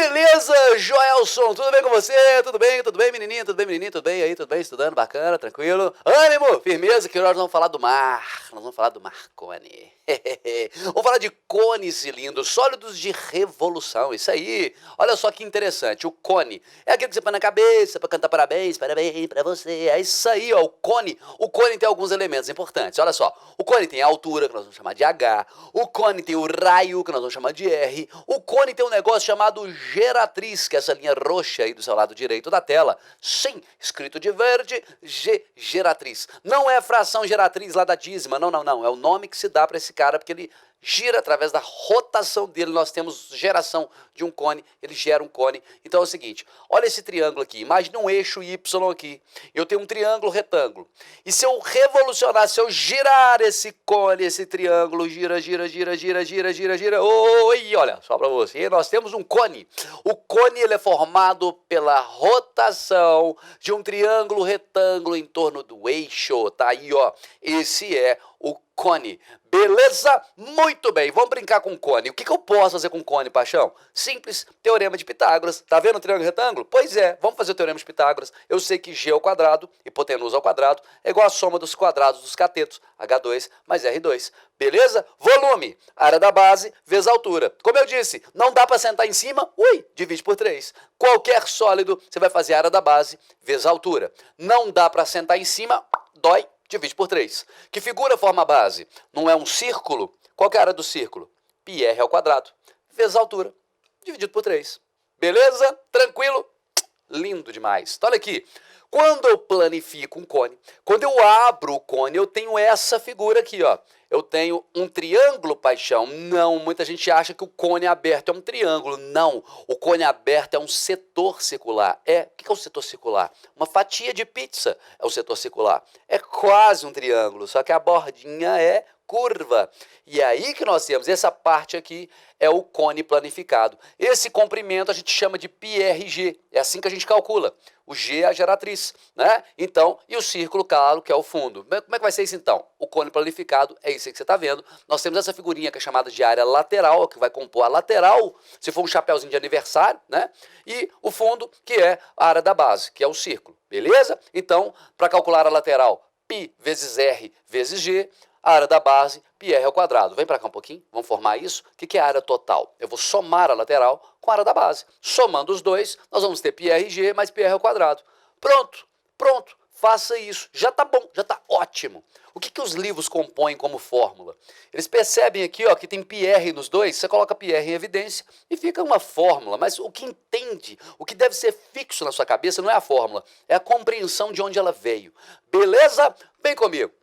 Beleza, Joelson? Tudo bem com você? Tudo bem? Tudo bem, menininho? Tudo bem, menininho? Tudo bem aí? Tudo bem? Estudando? Bacana? Tranquilo? Ânimo! Firmeza, que nós vamos falar do mar. Nós vamos falar do Marconi. Vamos falar de cones cilindros sólidos de revolução. Isso aí. Olha só que interessante. O cone é aquele que você põe na cabeça para cantar parabéns, parabéns pra você. É isso aí, ó. O cone. O cone tem alguns elementos importantes. Olha só. O cone tem a altura, que nós vamos chamar de H. O cone tem o raio, que nós vamos chamar de R. O cone tem um negócio chamado geratriz, que é essa linha roxa aí do seu lado direito da tela. Sim, escrito de verde, G, geratriz. Não é fração geratriz lá da dízima, não. É o nome que se dá para esse cara, porque ele gira através da rotação dele. Nós temos geração de um cone, ele gera um cone. Então é o seguinte, olha esse triângulo aqui, imagine um eixo Y aqui. Eu tenho um triângulo retângulo. E se eu revolucionar, se eu girar esse cone, esse triângulo, gira. Oi, olha, só para você, nós temos um cone. O cone ele é formado pela rotação de um triângulo retângulo em torno do eixo. Tá aí, ó. Esse é o cone. Beleza? Muito bem, vamos brincar com cone. O que eu posso fazer com cone, paixão? Simples, teorema de Pitágoras. Tá vendo o triângulo retângulo? Pois é, vamos fazer o teorema de Pitágoras. Eu sei que G ao quadrado, hipotenusa ao quadrado, é igual a soma dos quadrados dos catetos, H2 mais R2. Beleza? Volume, área da base vezes a altura. Como eu disse, não dá para sentar em cima, divide por 3. Qualquer sólido, você vai fazer a área da base vezes a altura. Não dá para sentar em cima, dói. Divide por 3. Que figura forma a base? Não é um círculo? Qual que é a área do círculo? πr ao quadrado, vezes a altura, dividido por 3. Beleza? Tranquilo? Lindo demais. Então, olha aqui. Quando eu planifico um cone, quando eu abro o cone, eu tenho essa figura aqui, ó. Eu tenho um triângulo, paixão. Não, muita gente acha que o cone aberto é um triângulo. Não, o cone aberto é um setor circular. O que é um setor circular? Uma fatia de pizza é o setor circular. É quase um triângulo, só que a bordinha é curva. E é aí que nós temos, essa parte aqui é o cone planificado. Esse comprimento a gente chama de πrg, é assim que a gente calcula. O G é a geratriz, né? Então, e o círculo, claro, que é o fundo. Como é que vai ser isso então? O cone planificado é isso aí que você está vendo. Nós temos essa figurinha que é chamada de área lateral, que vai compor a lateral, se for um chapéuzinho de aniversário, né? E o fundo, que é a área da base, que é o círculo, beleza? Então, para calcular a lateral, π vezes R vezes G, a área da base, πr ao quadrado. Vem para cá um pouquinho, vamos formar isso. O que é a área total? Eu vou somar a lateral com a área da base. Somando os dois, nós vamos ter πrg mais πr ao quadrado. Pronto, faça isso. Já está bom, já está ótimo. O que os livros compõem como fórmula? Eles percebem aqui, ó, que tem πr nos dois, você coloca πr em evidência e fica uma fórmula. Mas o que entende, o que deve ser fixo na sua cabeça não é a fórmula, é a compreensão de onde ela veio. Beleza? Vem comigo.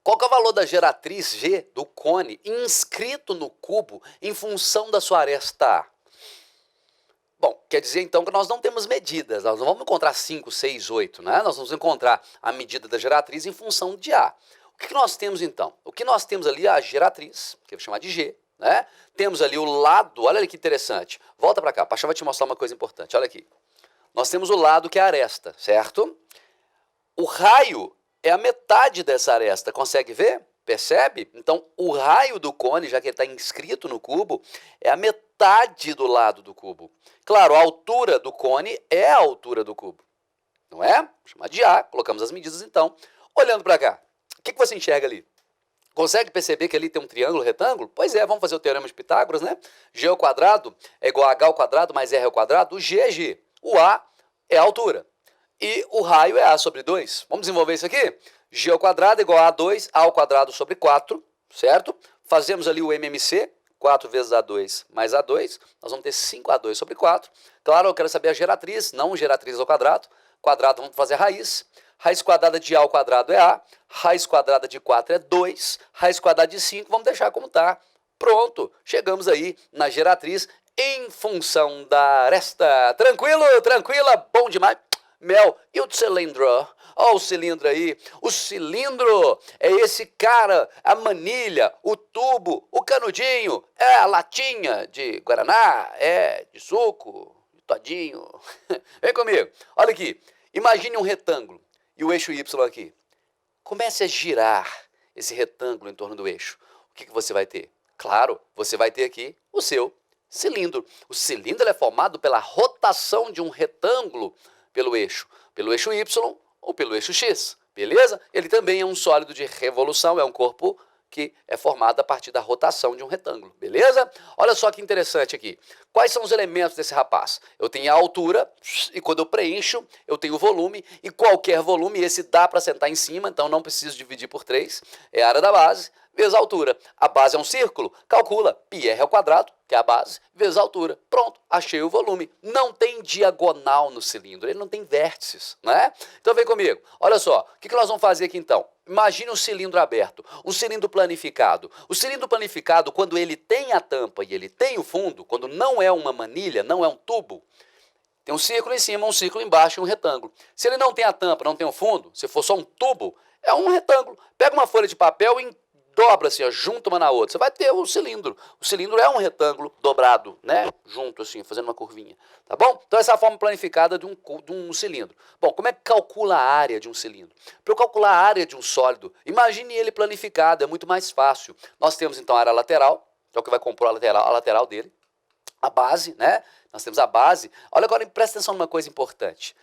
Qual que é o valor da geratriz G do cone inscrito no cubo em função da sua aresta A? Bom, quer dizer então que nós não temos medidas, nós não vamos encontrar 5, 6, 8, né? Nós vamos encontrar a medida da geratriz em função de A. O que nós temos então? O que nós temos ali é a geratriz, que eu vou chamar de G, né? Temos ali o lado, olha que interessante. Volta para cá, a Paixão vai te mostrar uma coisa importante, olha aqui. Nós temos o lado que é a aresta, certo? O raio é a metade dessa aresta, consegue ver? Percebe? Então, o raio do cone, já que ele está inscrito no cubo, é a metade do lado do cubo. Claro, a altura do cone é a altura do cubo, não é? Vou chamar de A, colocamos as medidas então. Olhando para cá, o que você enxerga ali? Consegue perceber que ali tem um triângulo retângulo? Pois é, vamos fazer o teorema de Pitágoras, né? G ao quadrado é igual a H ao quadrado mais R ao quadrado. O G é G, o A é a altura. E o raio é A sobre 2. Vamos desenvolver isso aqui? G ao quadrado é igual a A2, A ao quadrado sobre 4, certo? Fazemos ali o MMC, 4 vezes A2 mais A2, nós vamos ter 5A2 sobre 4. Claro, eu quero saber a geratriz, não geratriz ao quadrado. Quadrado, vamos fazer a raiz. Raiz quadrada de A ao quadrado é A, raiz quadrada de 4 é 2, raiz quadrada de 5, vamos deixar como está. Pronto, chegamos aí na geratriz em função da aresta. Tranquilo? Tranquila? Bom demais. Mel, e o cilindro? Ó, o cilindro aí. O cilindro é esse cara, a manilha, o tubo, o canudinho, é a latinha de guaraná, é de suco, de todinho. Vem comigo. Olha aqui. Imagine um retângulo e o eixo Y aqui. Comece a girar esse retângulo em torno do eixo. O que você vai ter? Claro, você vai ter aqui o seu cilindro. O cilindro ele é formado pela rotação de um retângulo pelo eixo Y ou pelo eixo X, beleza? Ele também é um sólido de revolução, é um corpo que é formado a partir da rotação de um retângulo, beleza? Olha só que interessante aqui. Quais são os elementos desse rapaz? Eu tenho a altura, e quando eu preencho, eu tenho o volume, e qualquer volume, esse dá para sentar em cima, então não preciso dividir por 3, é a área da base, vezes a altura. A base é um círculo, calcula πr ao quadrado, que é a base, vezes a altura. Pronto, achei o volume. Não tem diagonal no cilindro, ele não tem vértices, né? Então vem comigo. Olha só, o que nós vamos fazer aqui então? Imagine um cilindro aberto, um cilindro planificado. O cilindro planificado, quando ele tem a tampa e ele tem o fundo, quando não é uma manilha, não é um tubo, tem um círculo em cima, um círculo embaixo e um retângulo. Se ele não tem a tampa, não tem o fundo, se for só um tubo, é um retângulo. Pega uma folha de papel e dobra assim, ó, junto uma na outra. Você vai ter o cilindro. O cilindro é um retângulo dobrado, né? Junto assim, fazendo uma curvinha. Tá bom? Então essa é a forma planificada de um cilindro. Bom, como é que calcula a área de um cilindro? Para eu calcular a área de um sólido, imagine ele planificado, é muito mais fácil. Nós temos então a área lateral, que é o que vai compor a lateral dele. A base, né? Nós temos a base. Olha agora, presta atenção numa coisa importante.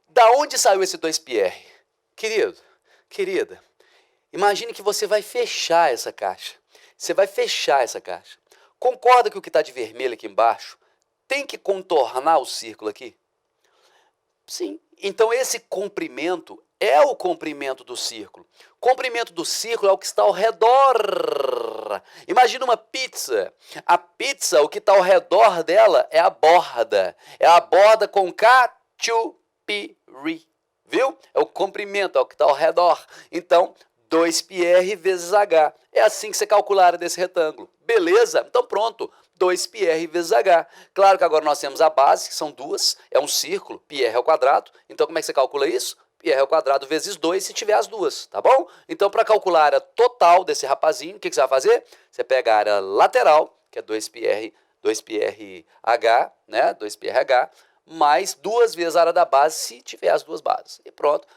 Da onde saiu esse 2πr? Querido, querida, imagine que você vai fechar essa caixa. Você vai fechar essa caixa. Concorda que o que está de vermelho aqui embaixo tem que contornar o círculo aqui? Sim. Então esse comprimento é o comprimento do círculo. Comprimento do círculo é o que está ao redor. Imagina uma pizza. A pizza, o que está ao redor dela é a borda. É a borda com catupiry. Viu? É o comprimento, é o que está ao redor. Então, 2πr vezes h. É assim que você calcula a área desse retângulo. Beleza? Então pronto. 2πr vezes h. Claro que agora nós temos a base, que são duas. É um círculo, πr ao quadrado. Então como é que você calcula isso? πr ao quadrado vezes 2 se tiver as duas, tá bom? Então para calcular a área total desse rapazinho, o que você vai fazer? Você pega a área lateral, que é 2πrh, né? 2πrh, mais 2 vezes a área da base se tiver as duas bases. E pronto.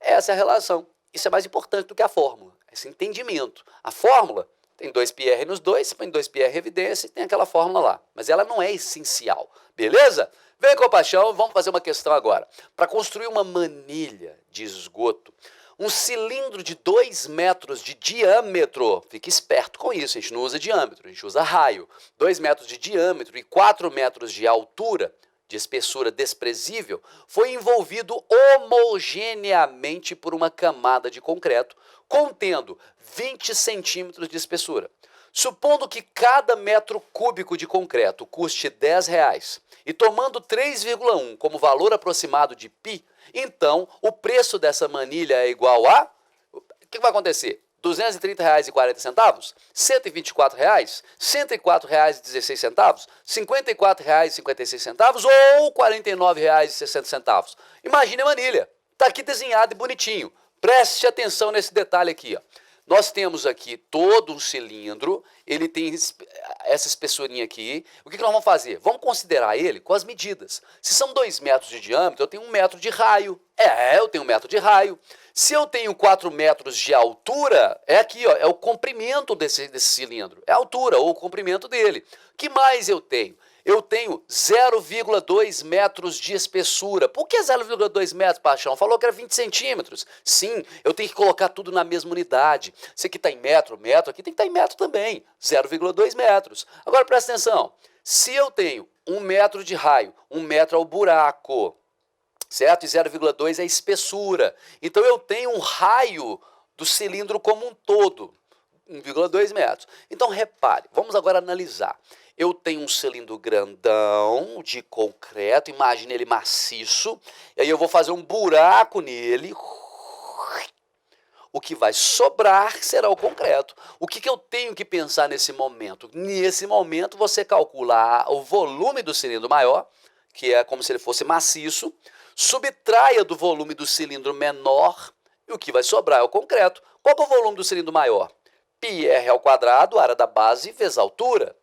Essa é a relação. Isso é mais importante do que a fórmula, esse entendimento. A fórmula tem 2πr nos dois, põe 2πr evidência e tem aquela fórmula lá. Mas ela não é essencial, beleza? Vem com paixão, vamos fazer uma questão agora. Para construir uma manilha de esgoto, um cilindro de 2 metros de diâmetro, fique esperto com isso, a gente não usa diâmetro, a gente usa raio. 2 metros de diâmetro e 4 metros de altura, de espessura desprezível, foi envolvido homogeneamente por uma camada de concreto contendo 20 centímetros de espessura. Supondo que cada metro cúbico de concreto custe R$10 e tomando 3,1 como valor aproximado de π, então o preço dessa manilha é igual a... O que vai acontecer? R$230,40, R$124, R$104,16, R$54,56 ou R$49,60. Imagine a manilha. Está aqui desenhado e bonitinho. Preste atenção nesse detalhe aqui, ó. Nós temos aqui todo um cilindro, ele tem essa espessurinha aqui. O que nós vamos fazer? Vamos considerar ele com as medidas. Se são 2 metros de diâmetro, eu tenho 1 metro de raio. Eu tenho 1 metro de raio. Se eu tenho 4 metros de altura, é aqui, ó, é o comprimento desse cilindro. É a altura ou o comprimento dele. O que mais eu tenho? Eu tenho 0,2 metros de espessura. Por que 0,2 metros, Paixão? Falou que era 20 centímetros. Sim, eu tenho que colocar tudo na mesma unidade. Você aqui está em metro, aqui tem que estar em metro também. 0,2 metros. Agora presta atenção. Se eu tenho 1 metro de raio, 1 metro é o buraco, certo? E 0,2 é a espessura. Então eu tenho um raio do cilindro como um todo. 1,2 metros. Então repare, vamos agora analisar. Eu tenho um cilindro grandão de concreto, imagine ele maciço, e aí eu vou fazer um buraco nele. O que vai sobrar será o concreto. O que eu tenho que pensar nesse momento? Nesse momento você calcula o volume do cilindro maior, que é como se ele fosse maciço, subtraia do volume do cilindro menor, e o que vai sobrar é o concreto. Qual é o volume do cilindro maior? πr ao quadrado, área da base, vezes a altura.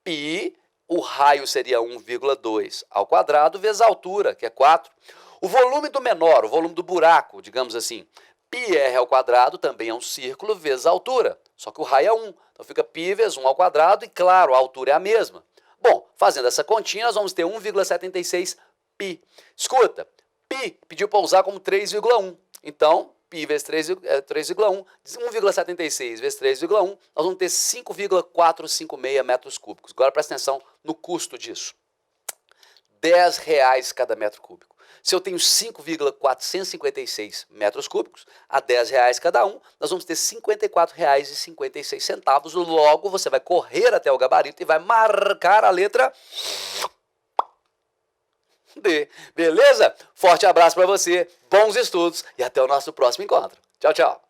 Π, o raio seria 1,2 ao quadrado, vezes a altura, que é 4. O volume do menor, o volume do buraco, digamos assim, πr ao quadrado também é um círculo, vezes a altura. Só que o raio é 1. Então fica π vezes 1 ao quadrado e, claro, a altura é a mesma. Bom, fazendo essa continha, nós vamos ter 1,76 π. Escuta, π pediu para usar como 3,1. Então, π vezes 3,1, 1,76 vezes 3,1, nós vamos ter 5,456 metros cúbicos. Agora presta atenção no custo disso. R$10 cada metro cúbico. Se eu tenho 5,456 metros cúbicos, a R$10 cada um, nós vamos ter R$ 54,56. Logo, você vai correr até o gabarito e vai marcar a letra D. Beleza? Forte abraço para você, bons estudos e até o nosso próximo encontro. Tchau, tchau.